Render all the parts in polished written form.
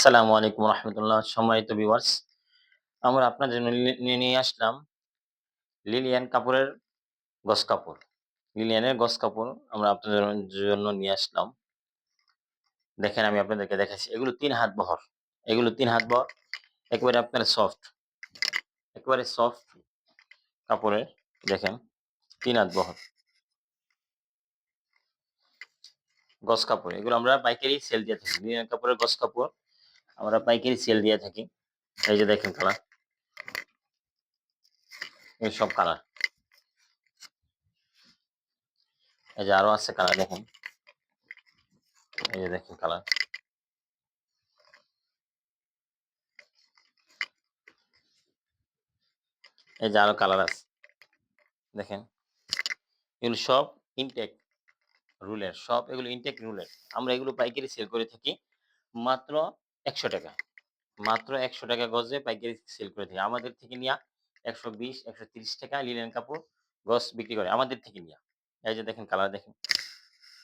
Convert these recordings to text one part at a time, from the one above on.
আসসালামু আলাইকুম রহমতুল্লাহ। সম্মানিত ভিউয়ার্স, আমরা আপনার জন্য নিয়ে আসলাম লিলিয়ান কাপড়ের গজ কাপড়। লিলিয়ানের গজ কাপড় আমরা আপনাদের জন্য নিয়ে আসলাম। দেখেন, আমি আপনাদেরকে দেখাচ্ছি। এগুলো ৩ হাত বহর। এগুলো ৩ হাত বহর। একেবারে আপনার সফট। একেবারে সফট কাপড়ের। দেখেন, ৩ হাত বহর গজ কাপড়। এগুলো আমরা পাইকারি সেল দিয়ে থাকি। লিলিয়ান কাপড়ের গজ কাপড় আমরা পাইকারি সেল দিয়ে থাকি। এই যে দেখেন কালার। এই সব কালার। এই যে আরো আছে কালার, দেখেন। এই যে দেখেন কালার। এই যে আরো কালার আছে, দেখেন। এগুলো সব ইনটেক রুলের, সব এগুলো ইনটেক রুলের। আমরা এগুলো পাইকারি সেল করে থাকি মাত্র ১০০ টাকা। মাত্র ১০০ টাকা গজে পাইকারি সেল করে থাকি। আমাদের থেকে নিয়া ১২০, ১৩০ টাকা লিনেন কাপড় গজ বিক্রি করে আমাদের থেকে নিয়া। এই যে দেখেন কালার, দেখেন।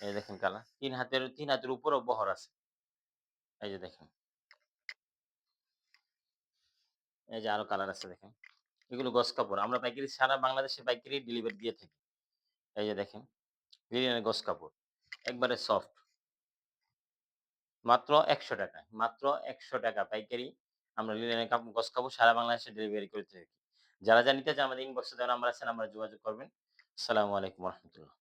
এই যে দেখেন কালার। ৩ হাতের উপরও বহর আছে। এই যে দেখেন। এই যে আরো কালার আছে, দেখেন। এগুলো গজ কাপড়। আমরা পাইকারি সারা বাংলাদেশে পাইকারি ডেলিভারি দিয়ে থাকি। এই যে দেখেন, লিনেনের গজ কাপড়। একবারে সফট। মাত্র ১০০ টাকায়। মাত্র ১০০ টাকা পাইকারি আমরা লিনেনের গজ কাপড় সারা বাংলাদেশে ডেলিভারি করে থাকি। যারা নিতে চান আমাদের ইনবক্সে দেওয়া নাম্বার আছে, নাম্বারে যোগাযোগ করবেন। আসসালামু আলাইকুম ওয়া রাহমাতুল্লাহ।